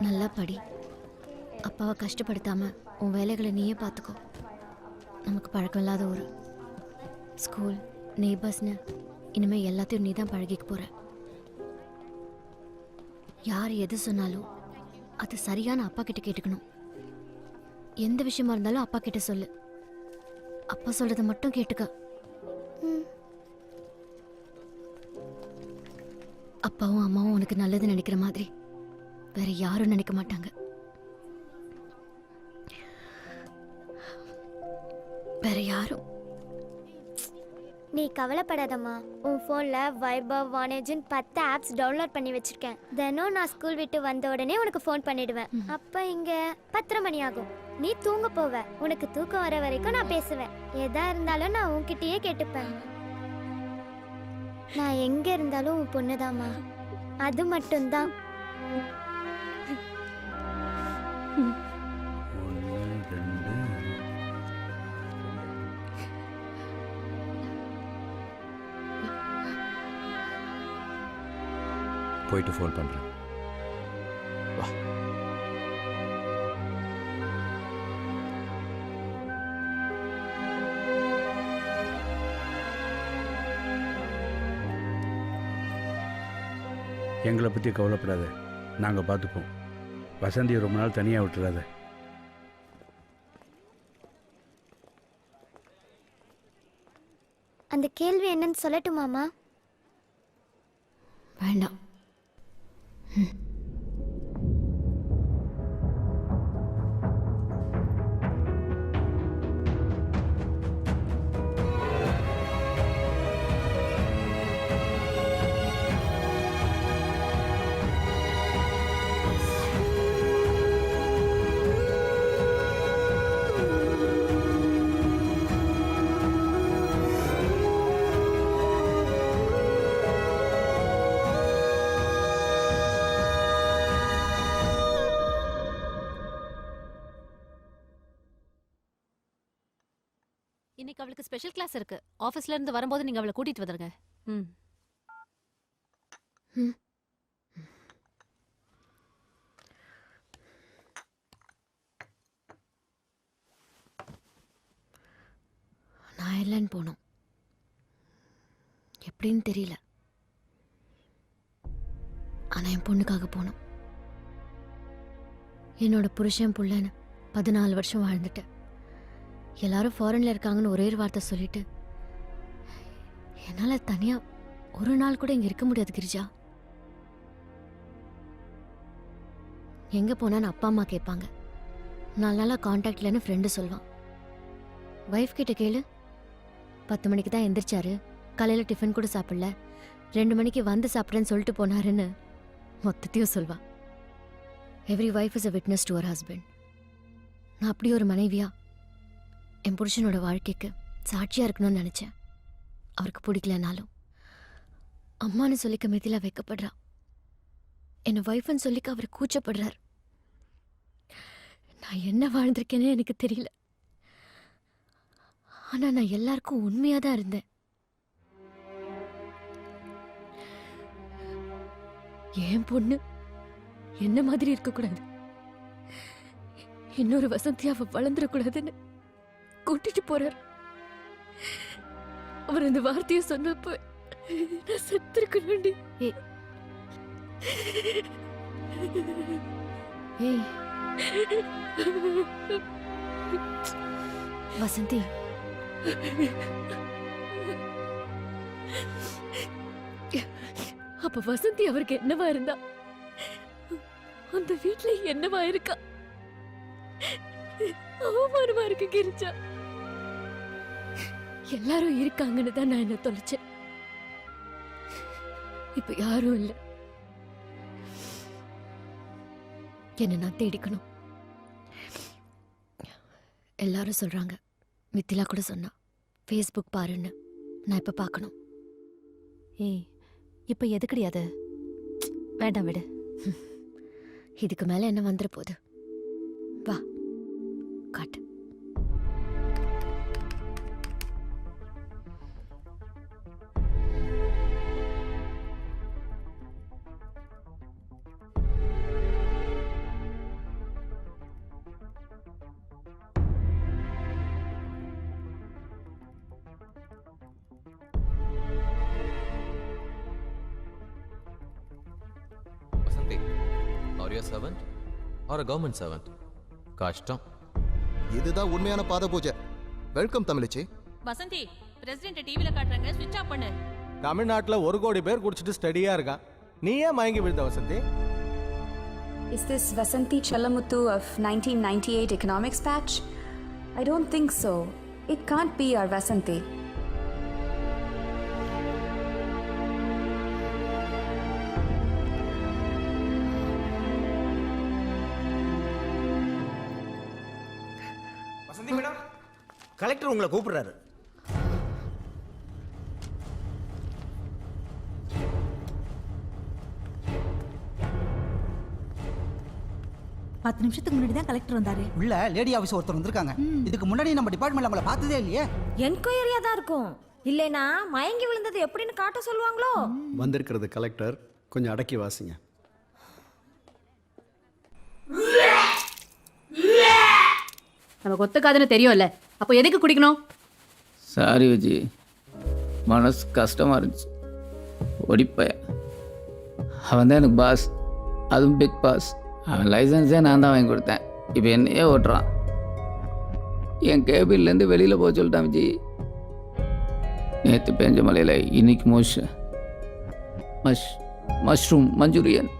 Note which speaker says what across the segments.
Speaker 1: நல்லா படி. அப்பாவை கஷ்டப்படுத்தாம உன் வேலைகளை நீயே பார்த்துக்கோ. நமக்கு பழக்கம் இல்லாத ஊர், ஸ்கூல், நெய்பர்ஸ்னு இனிமேல் எல்லாத்தையும் நீ தான் பழகிக்க போற. யார் எது சொன்னாலும் அது சரியான அப்பா கிட்ட கேட்டுக்கணும். எந்த விஷயமா இருந்தாலும் அப்பா கிட்ட சொல்லு. அப்பா சொல்றதை மட்டும் கேட்டுக்க. அப்பாவும் அம்மாவும் உனக்கு நல்லது நினைக்கிற மாதிரி வேற யாரும் நினைக்க மாட்டாங்க. வேற யாரும்.
Speaker 2: நீ கவலைப்படாதம்மா. உன் ஃபோனில் வைபவ், வானேஜ்னு 10 ஆப்ஸ் டவுன்லோட் பண்ணி வச்சிருக்கேன். தினம் நான் ஸ்கூல் விட்டு வந்த உடனே உனக்கு ஃபோன் பண்ணிடுவேன். அப்போ இங்கே 10:30 மணி ஆகும். நீ தூங்க போவ. உனக்கு தூக்கம் வர வரைக்கும் நான் பேசுவேன். எதா இருந்தாலும் நான் உன்கிட்டயே கேட்டுப்பேன். நான் எங்கே இருந்தாலும் உன் பொண்ணுதாம்மா. அது மட்டும்தான்.
Speaker 3: போயிட்டு ஃபோன் பண்ணுறேன். வா. எங்களை பற்றி கவலைப்படாத, நாங்கள் பார்த்துப்போம். வசந்தியை ரொம்ப நாள் தனியாக விட்டுறாத.
Speaker 2: அந்த கேள்வி என்னன்னு சொல்லட்டுமாமா?
Speaker 1: வேண்டாம்.
Speaker 4: இன்னைக்கு அவளுக்கு ஸ்பெஷல் கிளாஸ் இருக்கு. ஆபீஸ்ல இருந்து வரும்போது நீங்க அவளை கூட்டிட்டு வந்துருங்க. ம்.
Speaker 1: நான் அயர்லாந்து போனோம். எப்படின்னு தெரியல. ஆனா என் பொண்ணுக்காக போனோம். என்னோட புருஷன் புள்ளன்னு 14 வருஷம் வாழ்ந்துட்டேன். எல்லாரும் ஃபாரின்ல இருக்காங்கன்னு ஒரே ஒரு வார்த்தை சொல்லிட்டு என்னால தனியா ஒரு நாள் கூட இங்க இருக்க முடியாது கிரிஜா. எங்க போனான்னு அப்பா அம்மா கேட்பாங்க. 4 நாளா கான்டாக்ட்லன்னு ஃப்ரெண்டு சொல்வான். வைஃப் கிட்ட கேளு. 10 மணிக்கு தான் எந்திரிச்சாரு, காலையில டிஃபன் கூட சாப்பிடல, 2 மணிக்கு வந்து சாப்பிட்றேன்னு சொல்லிட்டு போனாருன்னு மொத்தத்தையும் சொல்வா. Every wife is a witness to our husband. நான் அப்படி ஒரு மனைவியா என் புருஷனோட வாழ்க்கைக்கு சாட்சியாக இருக்கணும்னு நினச்சேன். அவருக்கு பிடிக்கலனாலும் அம்மானு சொல்லிக்க மிதிலா வைக்கப்படுறா. என்னை வைஃப்னு சொல்லிக்க அவர் கூச்சப்படுறார். நான் என்ன வாழ்ந்திருக்கேனே எனக்கு தெரியல. ஆனால் நான் எல்லாருக்கும் உண்மையாக தான் இருந்தேன். என் பொண்ணு என்ன மாதிரி இருக்கக்கூடாது, இன்னொரு வசந்தி அவ வளர்ந்துடக்கூடாதுன்னு கூட்டிட்டு போறார். அவர் அந்த வார்த்தையை சொன்னப்ப நான் செத்துருக்கணும்டி. வசந்தி, அப்ப வசந்தி அவருக்கு என்னவா இருந்தா அந்த வீட்டுல என்னவா இருக்கா? அவமானமா இருக்கு கிரிஜா. எல்லாரும் இருக்காங்கன்னு தான் நான் என்ன தொலைச்சேன். இப்ப யாரும் இல்ல. என்ன நான் தேடிக்கணும். எல்லாரும் சொல்றாங்க, மித்திலா கூட சொன்னா ஃபேஸ்புக் பாருன்னு. நான் இப்ப பார்க்கணும்.
Speaker 4: ஏய், இப்ப எதுக்குடி அது? வேண்டாம், விடு.
Speaker 1: இதுக்கு மேல என்ன வந்துட போகுது? வா காட்டு.
Speaker 5: private servant or a government servant? கஷ்டம்.
Speaker 6: இதுதான் உண்மையான பாத பூஜை. வெல்கம் தமிழிச்சி.
Speaker 7: வசந்தி, பிரசிடென்ட் டிவில காட்டுறாங்க, ஸ்விட்ச் ஆஃப் பண்ணு.
Speaker 8: தமிழ்நாட்டுல 1 கோடி பேர் குடிச்சிட்டு ஸ்டடியா இருக்கான். நீ ஏன் மயங்கி விழுந்த Vasanthi?
Speaker 9: Is this Vasanthi Chalamuthu of 1998 economics batch? I don't think so. It can't be our Vasanthi.
Speaker 8: Vasanthi madam, collector உங்களை கூப்பிடுறாரு.
Speaker 10: பத்து நிமிஷத்துக்கு முன்னாடி தான் கலெக்டர் வந்தாரு.
Speaker 11: உள்ள லேடி ஆபீஸ் ஒருத்தர் வந்திருக்காங்க. இதுக்கு முன்னாடி நம்ம டிபார்ட்மெண்ட்ல நம்மள பார்த்ததே இல்லையே.
Speaker 10: என்கொயரியா தான் இருக்கும். இல்லைனா மயங்கி விழுந்தது எப்படின்னு காட்ட சொல்லுவாங்களோ.
Speaker 6: வந்திருக்கிறது கலெக்டர். கொஞ்சம் அடக்கி வாசிங்க.
Speaker 4: நமக்கு ஒத்துக்காதுன்னு தெரியும்ல, அப்போ எதுக்கு குடிக்கணும்?
Speaker 12: சாரி விஜி, மனசு கஷ்டமாக இருந்துச்சு. ஒடிப்பைய அவன் தான் எனக்கு பாஸ், அதுவும் பிக் பாஸ். அவன் லைசன்ஸே நான் தான் வாங்கி கொடுத்தேன். இப்போ என்னையே ஓட்டுறான். என் கேபின்லேருந்து வெளியில் போக சொல்லிட்டான் விஜி. நேற்று பெஞ்ச மலையில் இன்னைக்கு மஷ்ரூம் மஞ்சூரியன்.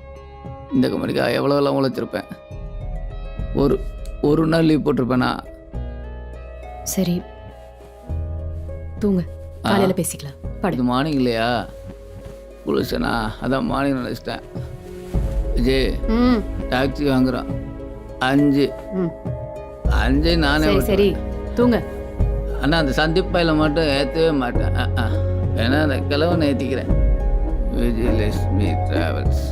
Speaker 12: இந்த கம்பெனிக்காக எவ்வளோலாம் உழைச்சிருப்பேன். ஒரு நாள் லீவ் போட்டிருப்பேனா?
Speaker 4: சரி, தூங்க, காலையில் பேசிக்கலாம்.
Speaker 12: இது மார்னிங் இல்லையா? குளிச்சனா? அதான் மார்னிங் நினச்சிட்டேன். விஜய் டாக்ஸி வாங்குறான் 5 நானே.
Speaker 4: சரி தூங்க.
Speaker 12: ஆனால் அந்த சந்திப்பாயில் மட்டும் ஏற்றவே மாட்டேன். ஏன்னா அந்த கிழவனை ஏற்றிக்கிறேன். விஜயலட்சுமி டிராவல்ஸ்.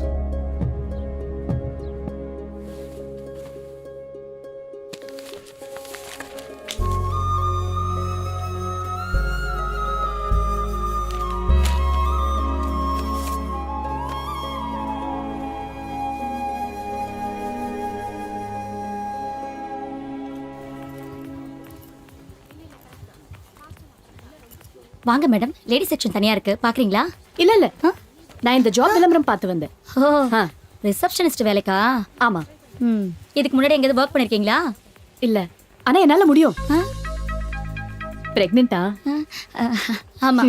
Speaker 10: வாங்க மேடம், லேடி செக்ஷன் தனியா இருக்கு, பாக்குறீங்களா?
Speaker 4: இல்ல நான் இந்த ஜாப் விளம்பரம் பார்த்து வந்தேன்.
Speaker 10: ரிசப்ஷனிஸ்ட் வேலைக்கா? ஆமா. இதுக்கு முன்னாடி எங்கேயாவது ஒர்க் பண்ணிருக்கீங்களா?
Speaker 4: இல்ல, ஆனா என்னால முடியும். பிரெக்னெண்டா?
Speaker 10: ஆமா.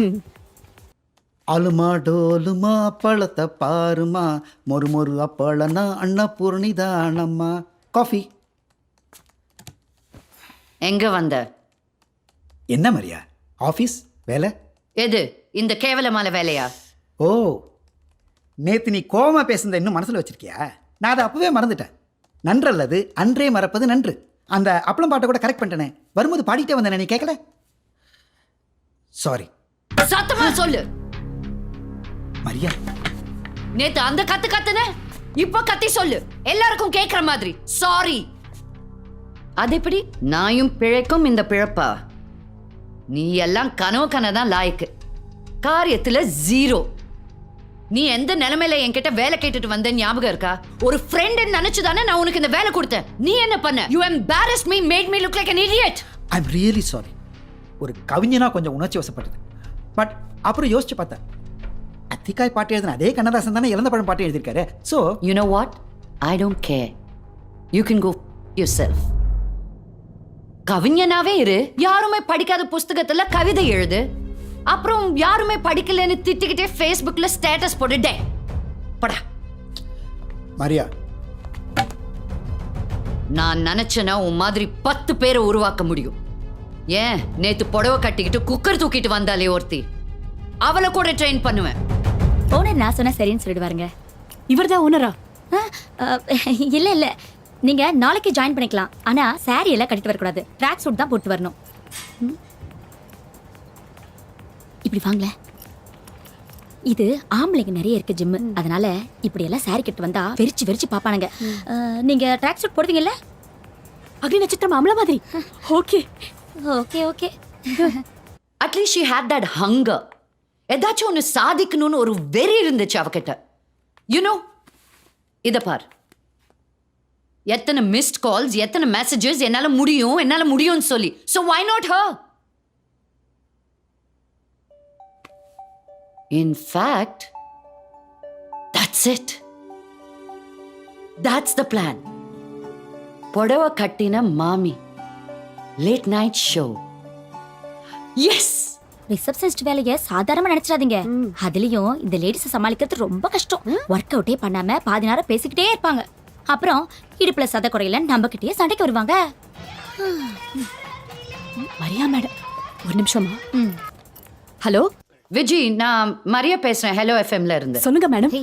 Speaker 11: அலுமா டோலுமா பழத்தை பாருமா, மொறு அப்பளனா அன்னபூர்ணிதானம்மா. காஃபி.
Speaker 7: எங்க வந்த?
Speaker 11: என்ன மரியா? ஆஃபீஸ் வேலை?
Speaker 7: எது இந்த கேவலமான வேலையா?
Speaker 11: ஓ, நேத்து நீ கோவமா பேசுனத இன்னும் மனசுல வச்சிருக்கியா? நான் அதை அப்பவே மறந்துட்டேன். நன்றல்லது அன்றே மறப்பது நன்று. அந்த அப்பளம் பாட்டை கூட கரெக்ட் பண்ணிட்டேனே. வரும்போது பாடிட்டே வந்தேனே, நீ கேட்கல? சாரி.
Speaker 7: சத்தமா சொல்லு
Speaker 11: மரியா.
Speaker 7: நேத்து அந்த கத்துன இப்ப கத்தி சொல்லு, எல்லாருக்கும் கேக்குற மாதிரி. சாரி. அது எப்படி? நாயும் பிழைக்கும் இந்த பிழப்பா? நீ எல்லாம் கனவுதான் லாய்க்கு, காரியத்துல 0. நீ எந்த நிலைமையில என்கிட்ட வேலை கேட்டுட்டு வந்த ஞாபகம் இருக்கா? ஒரு ஃப்ரெண்ட் நினைச்சுதானே நான் உனக்கு இந்த வேலை கொடுத்தேன். நீ என்ன பண்ண? You embarrassed me, made me look like an idiot.
Speaker 11: I'm really sorry. ஒரு கவிஞனா கொஞ்சம் உணர்ச்சி வசப்பட்டது. பட் அப்புறம் யோசிச்சு பார்த்தேன், அத்திக்காய் பாட்டு எழுதின அதே கண்ணதாசன் தானே இழந்த பழம் பாட்டு எழுதியிருக்காரு. So
Speaker 7: you know what? I don't care. You can go yourself. கவிஞனாவே இரு. யாருமே படிக்காத புஸ்தகத்துல கவிதை எழுது. அப்புறம் யாருமே படிக்கலன்னு திட்டிக்கிட்டே ஃபேஸ்புக்ல ஸ்டேட்டஸ் போட்டுட்டே படா.
Speaker 11: மரியா,
Speaker 7: நான் நினைச்சேன்னா உன் மாதிரி 10 பேரை உருவாக்க முடியும். ஏன் நேத்து புடவை கட்டிக்கிட்டு குக்கர் தூக்கிட்டு வந்தாலே ஒருத்தி, அவளை கூட ட்ரெயின் பண்ணுவேன்.
Speaker 10: ஓனர் நான் சொன்னா சரின்னு சொல்லிடுவாருங்க.
Speaker 4: இவர்தான் ஓனரா?
Speaker 10: இல்ல இல்ல, நீங்க நாளைக்கு ஜாயின் பண்ணிக்கலாம். ஆனா சாரி எல்லாம் கட்டிட்டு வரக்கூடாது, ட்ராக் சூட் தான் போட்டு வரணும். இப்படி வாங்கல, இது ஆம்பளைங்க நிறைய இருக்கு ஜிம்மு, அதனால இப்படி எல்லாம் சாரி கட்டு வந்தா வெறிச்சு பாப்பானுங்க. நீங்க ட்ராக் சூட் போடுவீங்கல்ல?
Speaker 4: அக்னி நட்சத்திரம் அமல மாதிரி. Okay
Speaker 10: okay okay.
Speaker 7: At least she had that hunger. ஏதாச்சும் ஒன்று சாதிக்கணும்னு ஒரு வெறி இருந்துச்சு அவகிட்ட. யூனோ, இதை பார், எத்தனை மிஸ்ட் கால்ஸ், எத்தனை மெசேஜஸ், என்னால முடியும்னு சொல்லி. So why not her? In fact, that's it. That's the plan. புடவை கட்டின மாமி late night show. Yes.
Speaker 10: Receptionist வேலையை சாதாரணமா நினைச்சிடாதீங்க. அதுலயும் இந்த லேடிஸை சமாளிக்கிறது ரொம்ப கஷ்டம். ஒர்க் அவுட்டே பண்ணாம பாதி நேரம் பேசிக்கிட்டே இருப்பாங்க. அப்புறம் இடுப்புல சத குறையில நம்ம கிட்டயே சண்டைக்கு வருவாங்க. மரியா மேடம், ஒரு நிமிஷமா.
Speaker 7: ஹலோ விஜி, நான் மரியா பேசுறேன். ஹலோ எஃப்எம்ல இருந்து.
Speaker 9: சொல்லுங்க மேடம்.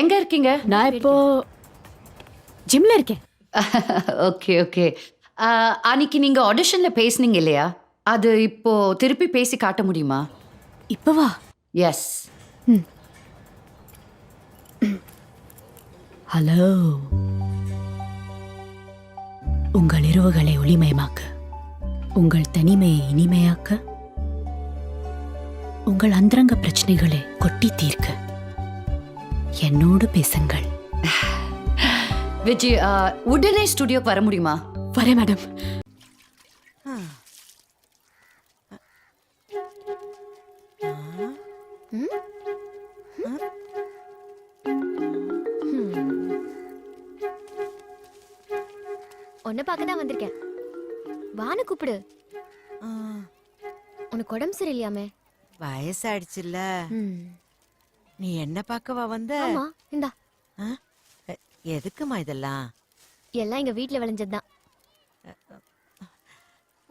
Speaker 7: எங்க இருக்கீங்க?
Speaker 9: நான் இப்போ ஜிம்ல இருக்கேன்.
Speaker 7: Okay okay. அன்னைக்கு நீங்க ஆடிஷன்ல பேசுனீங்க இல்லையா, அது இப்போ திருப்பி பேசி காட்ட முடியுமா?
Speaker 9: இப்பவா?
Speaker 7: எஸ்.
Speaker 9: ஹலோ. உங்கள் இரவுகளை ஒளிமயமாக்க, உங்கள் தனிமையை இனிமையாக்க, உங்கள் அந்தரங்க பிரச்சனைகளை கொட்டி தீர்க்க என்னோடு பேசுங்கள்.
Speaker 7: விஜய், உடனே ஸ்டுடியோக்கு வர முடியுமா?
Speaker 9: வரேன் மேடம்.
Speaker 1: உன்னை பார்க்க தான் வந்திருக்கேன். வான்னு கூப்பிடு. உனக்கு உடம்பு சரியில்லையாமே?
Speaker 13: வயசாயிடுச்சுல்ல, நீ என்ன பார்க்கவா வந்த?
Speaker 1: ஆமா, இந்தா.
Speaker 13: எதுக்குமா இதெல்லாம்?
Speaker 1: எல்லாம் எங்க வீட்ல விளைஞ்சதுதான்.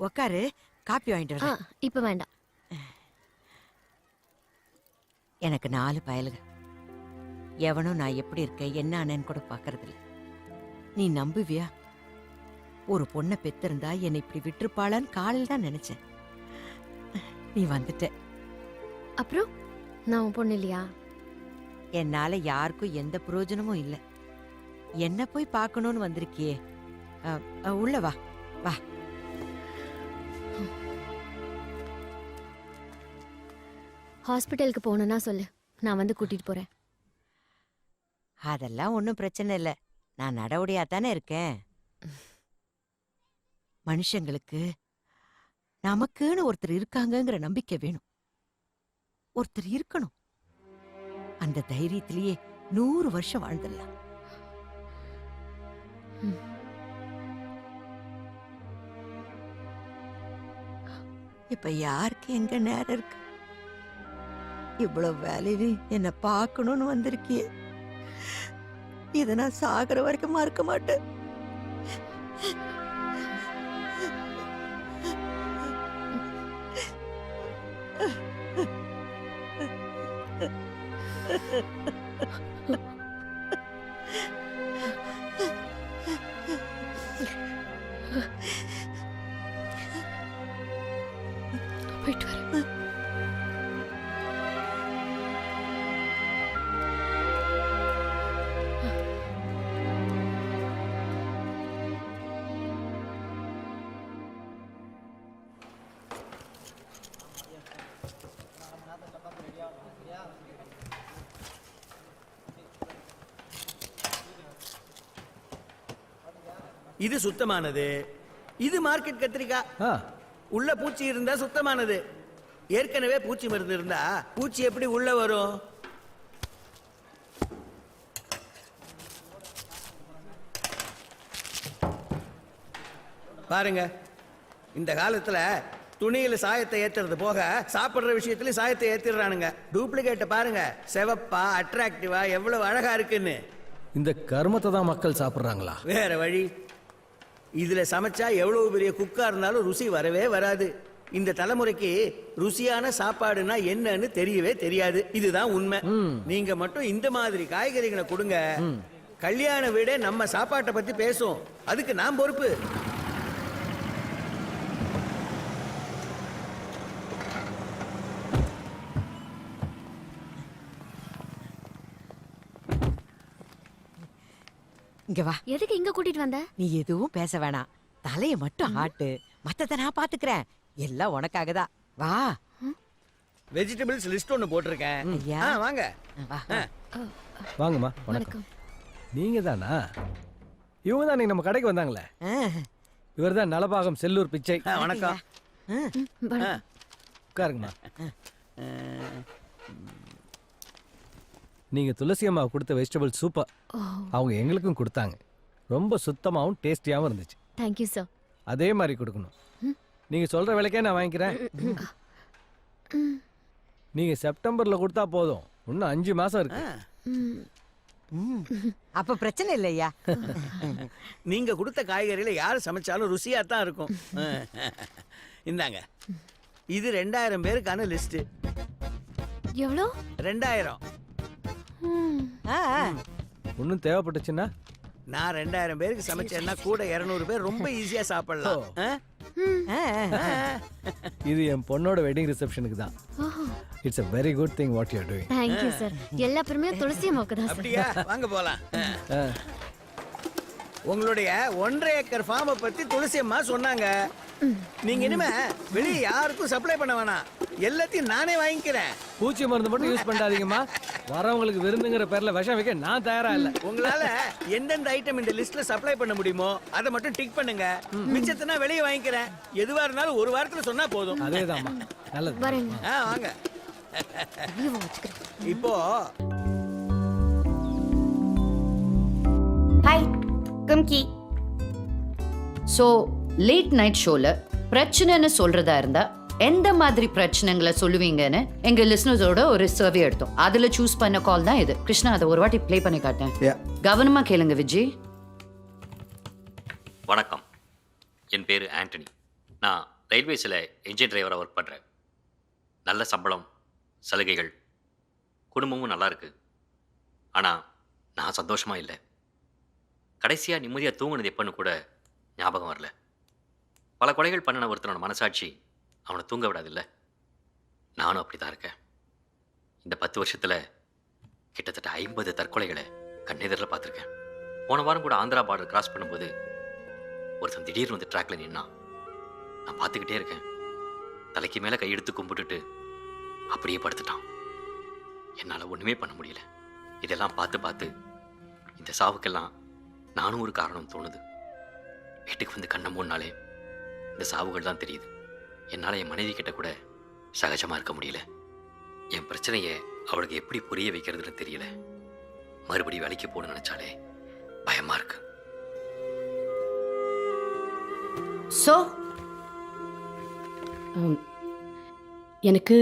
Speaker 13: உக்காரு, காப்பி வாங்கிட்டு வர.
Speaker 1: இப்ப வேண்டாம்.
Speaker 13: எனக்கு 4 பயலுக. எவனும் நான் எப்படி இருக்கேன் என்ன ஆனேன்னு கூட பாக்கறதில்ல. நீ நம்புவியா? ஒரு பொண்ணை பெத்திருந்தா என்னை இப்படி விட்டுருப்பாளான்னு காலையில் தான் நினைச்சேன். நீ வந்துட்ட.
Speaker 1: அப்புறம் நான் உன் பொண்ணு இல்லையா?
Speaker 13: என்னால யாருக்கும் எந்த பிரயோஜனமும் இல்லை. என்ன போய் பார்க்கணும்னு வந்திருக்கியே. உள்ள வா வா.
Speaker 1: ஹாஸ்பிட்டலுக்கு போகணும்னா சொல்லு, நான் வந்து கூட்டிட்டு போறேன்.
Speaker 13: அதெல்லாம் ஒன்றும் பிரச்சனை இல்லை, நான் நடவடியா தானே இருக்கேன். மனுஷங்களுக்கு நமக்குன்னு ஒருத்தர் இருக்காங்கங்கிற நம்பிக்கை வேணும். ஒருத்தர் இருக்கணும். அந்த தைரியத்திலேயே 100 வருஷம் வாழ்ந்துடலாம். இப்ப யாருக்கு எங்க நேரம் இருக்கு? இவ்வளவு வேலையிலும் என்ன பார்க்கணும்னு வந்திருக்கியே. இத நான் சாகர வரைக்கும் மறக்க மாட்டேன்.
Speaker 1: போயிட்டு வரேன்.
Speaker 14: இது சுத்தமானது, இது மார்க்கெட் கத்திரிக்காய். உள்ள பூச்சி இருந்தா சுத்தமானது. ஏற்கனவே பூச்சி மருந்து இருந்தா பூச்சி எப்படி உள்ள வரும்? பாருங்க, இந்த காலத்துல துணியில சாயத்தை ஏத்துறது போக சாப்பிடுற விஷயத்திலயும் சாயத்தை ஏத்திடுறானுங்க. டூப்ளிகேட்டை பாருங்க, செவப்பா அட்ராக்டிவா எவ்வளவு அழகா இருக்குன்னு.
Speaker 8: இந்த கர்மத்தை தான் மக்கள் சாப்பிட்றாங்களா?
Speaker 14: வேற வழி. இதுல சமைச்சா எவ்வளவு பெரிய குக்கா இருந்தாலும் ருசி வரவே வராது. இந்த தலைமுறைக்கு ருசியான சாப்பாடுனா என்னன்னு தெரியவே தெரியாது. இதுதான் உண்மை. நீங்க மட்டும் இந்த மாதிரி காய்கறிகளை கொடுங்க, கல்யாண வீடே நம்ம சாப்பாட்டை பத்தி பேசும். அதுக்கு நான் பொறுப்பு.
Speaker 13: இங்க வா.
Speaker 1: எதுக்கு இங்க கூட்டிட்டு வந்த?
Speaker 13: நீ எதுவும் பேச வேணாம், தலைய மட்டும் ஆட்டு, மத்தத நான் பாத்துக்கிறேன். எல்லாம் உனக்காக தான். வா.
Speaker 14: வெஜிடபிள்ஸ் லிஸ்ட் ஒன்னு போட்டிருக்கேன். வாங்க.
Speaker 8: வாங்கம்மா. வணக்கம். நீங்க தானா? இவங்க தான் நீங்க நம்ம கடைக்கு வந்தாங்களே. இவர் தான் நலபாகம் செல்லூர் பிச்சை.
Speaker 14: வணக்கம்.
Speaker 8: உட்காருங்கம்மா. நீங்க துளசி அம்மா கொடுத்த வெஜிடபிள் சூப்பர். அவங்க எங்களுக்கும் கொடுத்தாங்க. ரொம்ப சுத்தமாகவும் டேஸ்டியாகவும் இருந்துச்சு.
Speaker 1: Thank you sir.
Speaker 8: அதே மாதிரி கொடுக்கணும். நீங்கள் சொல்கிற விலைக்கே நான் வாங்கிக்கிறேன். நீங்கள் செப்டம்பரில் கொடுத்தா போதும், இன்னும் 5 மாதம் இருக்கு.
Speaker 13: அப்ப பிரச்சனை இல்லையா?
Speaker 14: நீங்க கொடுத்த காய்கறியில யார் சமைச்சாலும் ருசியா தான் இருக்கும். இந்தாங்க, இது 2000 பேருக்கான லிஸ்ட்.
Speaker 1: எவ்வளோ?
Speaker 14: 2000.
Speaker 8: ஒன்றும் தேவைப்பட்டுச்சுன்னா
Speaker 14: நான் 2000 பேருக்கு சமைச்சேன்னா கூட 200 பேர் ரொம்ப ஈஸியா சாப்பிடலாம்.
Speaker 8: இது என் பொண்ணோட வெட்டிங் ரிசப்ஷனுக்கு தான். It's a very good thing what you are doing.
Speaker 1: Thank you sir. எல்லா பெருமையும் துளசி அம்மாவுக்கு தான் சார்.
Speaker 14: அப்படியா? வாங்க போலாம். உங்களுடைய 1.5 ஏக்கர் ஃபார்மை பத்தி துளசி அம்மா சொன்னாங்க. நீங்க இனிமே வெளியே யாருக்கும் சப்ளை பண்ண வேணாம், எல்லாத்தையும் நானே வாங்கிக்கிறேன்.
Speaker 8: பூச்சி மருந்து மட்டும் யூஸ் பண்ணாதீங்கம்மா. வரவங்களுக்கு விருந்துங்கிற பேர்ல விஷம் வைக்க நான் தயாரா இல்ல.
Speaker 14: உங்களால எந்தெந்த ஐட்டம் இந்த லிஸ்ட்ல சப்ளை பண்ண முடியுமோ அதை மட்டும் டிக் பண்ணுங்க. மிச்சத்தை நான் வெளியே வாங்கிக்கிறேன். எதுவா இருந்தாலும் ஒரு வாரத்துல சொன்னா போதும்.
Speaker 8: அதேதாம்மா. நல்லது.
Speaker 1: வரேங்க.
Speaker 14: வாங்க. இப்போ
Speaker 7: ஹாய் கம்கி. ஸோ லேட் நைட் ஷோவில் பிரச்சனைன்னு சொல்கிறதா இருந்தால் எந்த மாதிரி பிரச்சனைங்களை சொல்லுவீங்கன்னு எங்கள் லிஸ்னர்ஸோட ஒரு சர்வே எடுத்தோம். அதில் சூஸ் பண்ண கால் தான் இது. கிருஷ்ணா, அதை ஒரு வாட்டி ப்ளே பண்ணி காட்டேன். கவனமாக கேளுங்க விஜய்.
Speaker 15: வணக்கம், என் பேர் ஆண்டனி. நான் ரயில்வேஸில் என்ஜின் டிரைவராக ஒர்க் பண்ணுறேன். நல்ல சம்பளம், சலுகைகள், குடும்பமும் நல்லா இருக்கு. ஆனால் நான் சந்தோஷமாக இல்லை. கடைசியாக நிம்மதியாக தூங்கினது எப்போன்னு கூட ஞாபகம் வரல. பல கொலைகள் பண்ணின ஒருத்தனோட மனசாட்சி அவனை தூங்க விடாதில்ல. நானும் அப்படி தான் இருக்கேன். இந்த 10 வருஷத்தில் கிட்டத்தட்ட 50 தற்கொலைகளை கண்ணெதிரில் பார்த்துருக்கேன். போன வாரம் கூட ஆந்திரா பார்டர் கிராஸ் பண்ணும்போது ஒருத்தன் திடீர்னு வந்து ட்ராக்ல நின்னான். நான் பார்த்துக்கிட்டே இருக்கேன். தலைக்கு மேலே கையெடுத்து கும்பிட்டுட்டு அப்படியே படுத்துட்டான். என்னால் ஒன்றுமே பண்ண முடியல. இதெல்லாம் பார்த்து இந்த சாவுக்கெல்லாம் நானும் ஒரு காரணம் தோணுது. வீட்டுக்கு வந்து கண்ணை மூடினாலே இந்த சாவுகள் தான் தெரியுது. என்னால் என் மனைவி கிட்ட கூட சகஜமாக இருக்க முடியல. என் பிரச்சனையை அவளுக்கு எப்படி புரிய வைக்கிறதுன்னு தெரியல. மறுபடியும் வேலைக்கு போகணும்னு நினச்சாலே பயமாக இருக்கு.
Speaker 16: ஸோ எனக்கு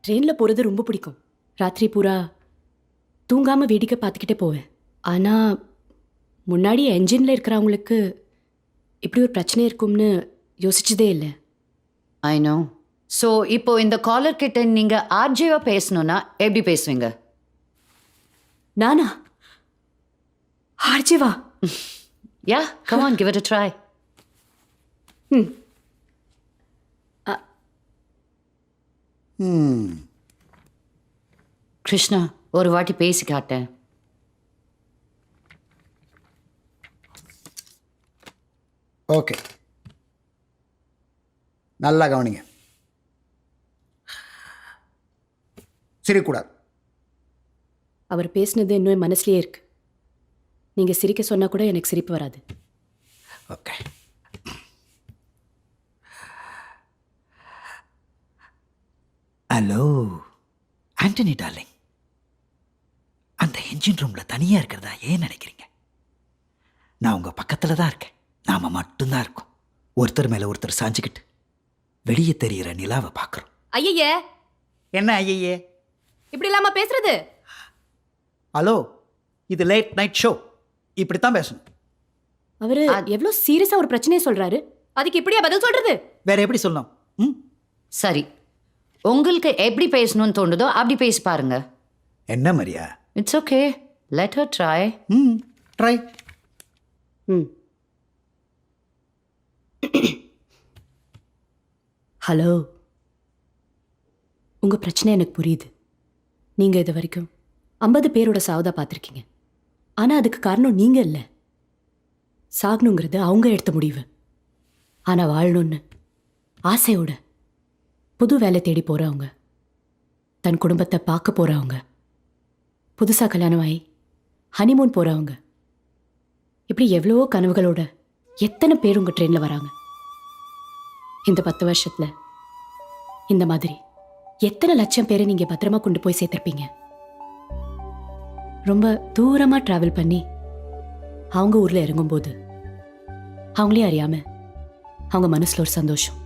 Speaker 16: ட்ரெயினில் போகிறது ரொம்ப பிடிக்கும். ராத்திரி பூரா தூங்காமல் வேடிக்கை பார்த்துக்கிட்டே போவேன். ஆனால் முன்னாடி என்ஜினில் இருக்கிறவங்களுக்கு இப்படி ஒரு பிரச்சனை இருக்கும்னு யோசிச்சதே இல்லை.
Speaker 7: I know. ஸோ இப்போ இந்த காலர் கிட்ட நீங்கள் ஆர்ஜேவா பேசணும்னா எப்படி பேசுவீங்க?
Speaker 16: நானா ஆர்ஜேவா?
Speaker 7: Yeah, come on, give it a try. Krishna, ஒரு வாட்டி பேசி காட்டேன்.
Speaker 11: ஓகே, நல்லா கவனிங்க. சிரிக்கக்கூடாது.
Speaker 16: அவர் பேசினது இன்னும் என் மனசுலயே இருக்கு. நீங்கள் சிரிக்க சொன்னால் கூட எனக்கு சிரிப்பு வராது.
Speaker 11: ஓகே. ஹலோ ஆண்டனி டார்லிங், அந்த என்ஜின் ரூமில் தனியாக இருக்கிறதா ஏன் நினைக்கிறீங்க? நான் உங்கள் பக்கத்தில் தான் இருக்கேன். நாம் மட்டும்தான் இருக்கோம். ஒருத்தர் மேலே ஒருத்தர் சாஞ்சிக்கிட்டு வெளியே தெரிகிற நிலாவை பார்க்குறோம்.
Speaker 16: ஐயே,
Speaker 11: என்ன ஐயே
Speaker 16: இப்படி இல்லாமல் பேசுறது?
Speaker 11: ஹலோ, இது லேட் நைட் ஷோ, இப்படித்தான் பேசணும்.
Speaker 16: அவர் எவ்வளோ சீரியஸாக ஒரு பிரச்சனையை சொல்கிறாரு, அதுக்கு இப்படியா பதில் சொல்கிறது?
Speaker 11: வேற எப்படி சொல்லணும்?
Speaker 7: சரி, உங்களுக்கு எப்படி பேசணும்னு தோணுதோ அப்படி பேசி பாருங்க.
Speaker 11: என்ன Maria?
Speaker 7: It's okay, let her try.
Speaker 11: Try.
Speaker 16: Hello, உங்கள் பிரச்சனை எனக்கு புரியுது. நீங்கள் இது வரைக்கும் 50 பேரோட சாவுதா பார்த்துருக்கீங்க. ஆனால் அதுக்கு காரணம் நீங்கள் இல்லை. சாகணுங்கிறது அவங்க எடுத்த முடிவு. ஆனால் வாழணும்னு ஆசையோட புது வேலை தேடி போகிறவங்க, தன் குடும்பத்தை பார்க்க போகிறவங்க, புதுசாக கல்யாணம் ஆகி ஹனிமூன் போகிறவங்க, இப்படி எவ்வளவோ கனவுகளோட எத்தனை பேர் உங்கள் ட்ரெயினில் வராங்க. இந்த 10 வருஷத்தில் இந்த மாதிரி எத்தனை லட்சம் பேரை நீங்கள் பத்திரமா கொண்டு போய் சேர்த்திருப்பீங்க. ரொம்ப தூரமாக ட்ராவல் பண்ணி அவங்க ஊர்ல இறங்கும்போது அவங்களே அறியாம அவங்க மனசுல ஒரு சந்தோஷம்,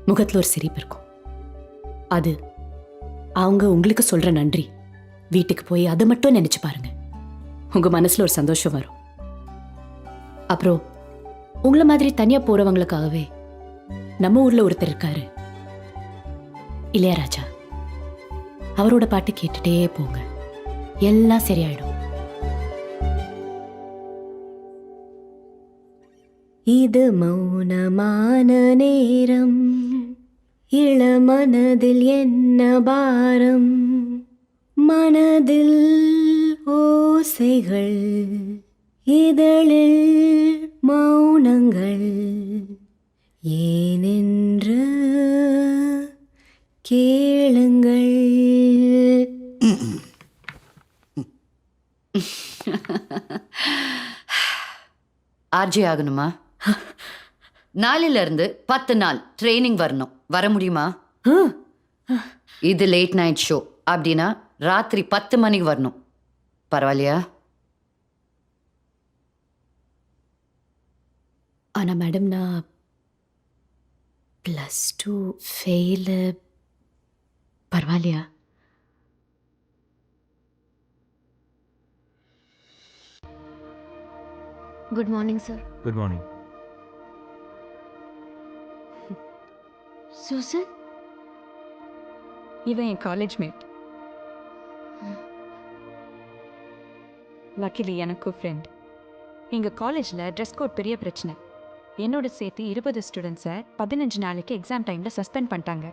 Speaker 16: முகத்துல ஒரு சிரிப்பு இருக்கும். அது அவங்க உங்களுக்கு சொல்ற நன்றி. வீட்டுக்கு போய் அதை மட்டும் நினைச்சு பாருங்க, உங்க மனசுல ஒரு சந்தோஷம் வரும். அப்புறம் உங்களை மாதிரி தனியா போறவங்களுக்காகவே நம்ம ஊர்ல ஒருத்தர் இருக்காரு, இளையராஜா. அவரோட பாட்டு கேட்டுட்டே போங்க, எல்லாம் சரியாயிடும். இது மௌனமான நேரம், இளமனதில் என்ன பாரம், மனதில் ஓசைகள், இதழில் மௌனங்கள், ஏனென்று கேளுங்கள்.
Speaker 7: ஆர்ஜி ஆகணுமா? நாளில இருந்து 10 நாள் ட்ரைனிங் வரணும். வர முடியுமா? இது லேட் நைட் ஷோ அப்படின்னா ராத்திரி 10 மணிக்கு வரணும். பரவாயில்லையா?
Speaker 16: ஆனா மேடம், நான் +2 ஃபெயிலு. பரவாயில்லையா?
Speaker 1: Good morning sir.
Speaker 17: Good morning.
Speaker 1: Susan,
Speaker 9: இவன் என் காலேஜ் மேட். லக்கிலி எனக்கும் ஃப்ரெண்ட். எங்கள் காலேஜில் ட்ரெஸ் கோட் பெரிய பிரச்சனை. என்னோட சேர்த்து 20 ஸ்டூடெண்ட்ஸை 15 நாளைக்கு எக்ஸாம் டைமில் சஸ்பெண்ட் பண்ணிட்டாங்க.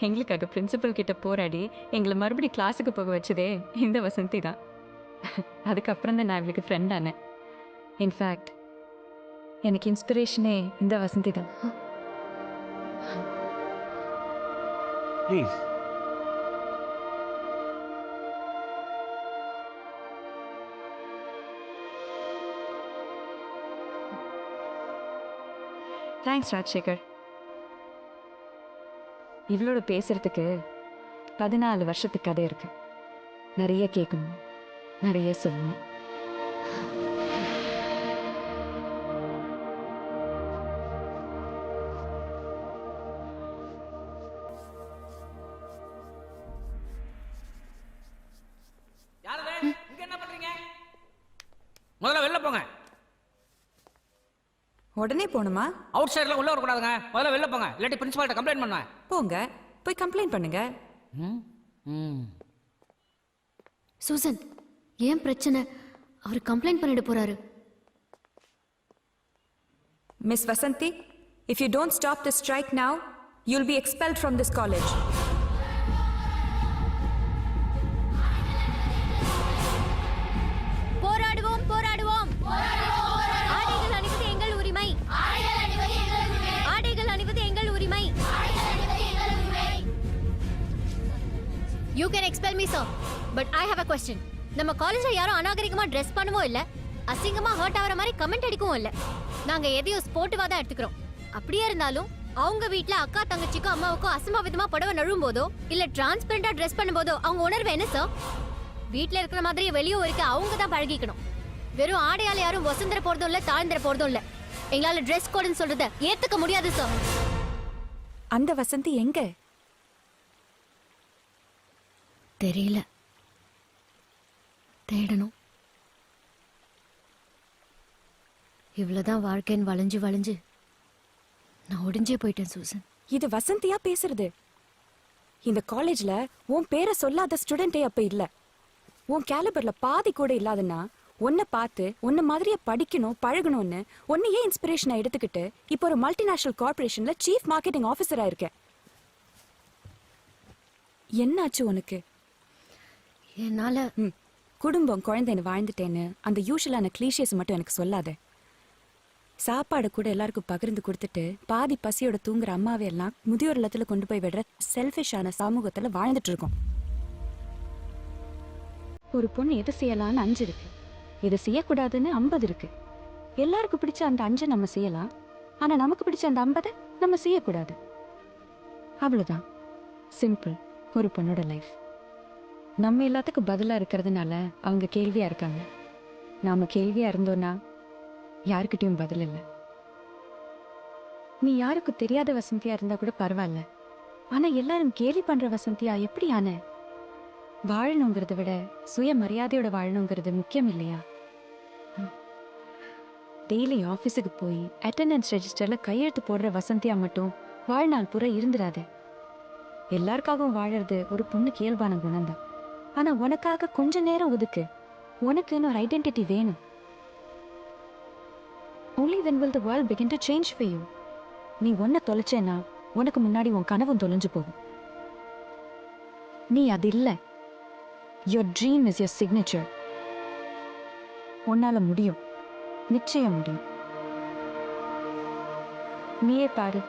Speaker 9: எங்களுக்காக பிரின்சிபல் கிட்ட போராடி எங்களை மறுபடியும் கிளாஸுக்கு போக வச்சதே இந்த வசந்தி தான். அதுக்கப்புறம் தான் நான் இவளுக்கு ஃப்ரெண்ட் ஆனேன். இன்ஃபேக்ட் எனக்கு இன்ஸ்பிரேஷனே இந்த வசந்தி தான்.
Speaker 17: ப்ளீஸ்.
Speaker 9: தேங்க்ஸ் ராஜசேகர். இவளோட பேசுறதுக்கு 14 வருஷத்துக்கு கதை இருக்கு. நிறைய கேட்கணும், நிறைய சொல்லணும்.
Speaker 12: முதல்ல வெளில போங்க.
Speaker 9: உடனே போகணுமா?
Speaker 12: அவுட் சைடில் உள்ள வரக்கூடாதுங்க. முதல்ல வெளில போங்க, இல்லாட்டி பிரின்சிபால்கிட்ட கம்ப்ளைண்ட் பண்ணுவேன்.
Speaker 9: போங்க, போய் கம்ப்ளைண்ட் பண்ணுங்க.
Speaker 1: சூசன், ஏன் பிரச்சனை? அவர் கம்ப்ளைண்ட் பண்ணிட்டு போறாரு.
Speaker 9: Miss Vasanthi, if you don't stop the strike now, you'll be expelled from this college.
Speaker 2: போராடுவோம் போராடுவோம். ஆடைகள் அணிவது எங்கள் உரிமை. ஆடைகள் அணிவது எங்கள் உரிமை.
Speaker 1: You can expel me, sir. But I have a question. நம்ம காலேஜ்ல யாரும் அநாகரிகமா ட்ரெஸ் பண்ணவும் இல்ல, அசிங்கமா ஹர்ட் ஆவற மாதிரி கமெண்ட் அடிக்கவும் இல்ல. நாங்க எதையும் ஸ்போர்ட்டிவா தான் எடுத்துக்கிறோம். அப்படியே இருந்தாலும் அவங்க வீட்ல அக்கா தங்கச்சிக்கும் அம்மாவுக்கும் அசம்பாவிதமா புடவை நழுவும் போதோ இல்ல டிரான்ஸ்பரண்டா ட்ரெஸ் பண்ணும்போதோ அவங்க உணர்வு என்ன சார்? வீட்ல இருக்கிற மாதிரியே வெளியும் இருக்க அவங்க தான் பழகிக்கணும். வெறும் ஆடையால யாரும் வசந்திர போறதும் இல்ல, தாழ்ந்திர போறதும் இல்ல. எங்களால ட்ரெஸ் கோடுன்னு சொல்றத ஏத்துக்க முடியாது சார்.
Speaker 9: அந்த வசந்தி எங்க?
Speaker 1: தெரியல, தேடணும். இவ்வளவுதான் வாழ்க்கைன்னு வளைஞ்சு வளைஞ்சு நான் ஒடிஞ்சே போயிட்டேன் சூசன்.
Speaker 9: இது வசந்தியா பேசுறது? இந்த காலேஜ்ல உன் பேரை சொல்லாத ஸ்டூடெண்டே அப்ப இல்ல. உன் கேலிபர்ல பாதி கூட இல்லாதன்னா உன்னை பார்த்து உன்ன மாதிரியே படிக்கணும் பழகணும்னு உன்னையே இன்ஸ்பிரேஷனா எடுத்துக்கிட்டு இப்போ ஒரு மல்டிநேஷனல் கார்பரேஷன்ல சீஃப் மார்க்கெட்டிங் ஆஃபீஸரா இருக்க. என்னாச்சு உனக்கு?
Speaker 1: என்னால
Speaker 9: குடும்பம் குழந்தைன்னு வாழ்ந்துட்டேன்னு அந்த யூஷுவலான கிளீஷியஸ் மட்டும் எனக்கு சொல்லாத. சாப்பாடு கூட எல்லாருக்கும் பகிர்ந்து கொடுத்துட்டு பாதி பசியோட தூங்குற அம்மாவை எல்லாம் முதியோர் இல்லத்துல கொண்டு போய் விடுற செல்ஃபிஷான சமூகத்துல வாழ்ந்துட்டு இருக்கோம். ஒரு பொண்ணு எது செய்யலாம்னு 5 இருக்கு, எது செய்யக்கூடாதுன்னு 50 இருக்கு. எல்லாருக்கும் பிடிச்ச அந்த 5 நம்ம செய்யலாம், ஆனா நமக்கு பிடிச்ச அந்த 50 நம்ம செய்யக்கூடாது. அவ்வளவுதான், சிம்பிள் ஒரு பொண்ணோட லைஃப். நம்ம எல்லாத்துக்கும் பதிலா இருக்கிறதுனால அவங்க கேள்வியா இருக்காங்க. நாம கேள்வியா இருந்தோம்னா யாருக்கிட்டையும் பதில் இல்லை. நீ யாருக்கும் தெரியாத வசந்தியா இருந்தா கூட பரவாயில்ல, ஆனா எல்லாரும் கேலி பண்ற வசந்தியா எப்படி ஆன? வாழணுங்கிறத விட சுயமரியாதையோட வாழணுங்கிறது முக்கியம் இல்லையா? டெய்லி ஆஃபீஸுக்கு போய் அட்டெண்டன்ஸ் ரெஜிஸ்டர்ல கையெழுத்து போடுற வசந்தியா மட்டும் வாழ்நாள் பூரா இருந்துடாது. எல்லாருக்காகவும் வாழறது ஒரு பொண்ணுக்கு இயல்பான குணம்தான். ஆனா உனக்காக கொஞ்ச நேரம் ஒதுக்கு. உனக்குன்னு ஒரு ஐடென்டிட்டி வேணும். Only then will the world begin to change for you. நீ ஒன்ன தொலைச்சேன்னா உனக்கு முன்னாடி உன் கனவும் தொலைஞ்சு போகும். நீ அது இல்லை. Your dream is your signature. உன்னால முடியும், நிச்சயம் முடியும். நீயே பாரு,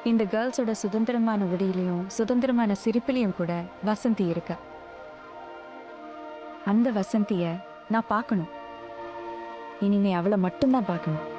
Speaker 9: இந்த கேர்ள்ஸோட சுதந்திரமான உடையிலையும் சுதந்திரமான சிரிப்பிலையும் கூட வசந்தி இருக்க. அந்த வசந்திய நான் பார்க்கணும். இனிமே அவளை மட்டும்தான் பார்க்கணும்.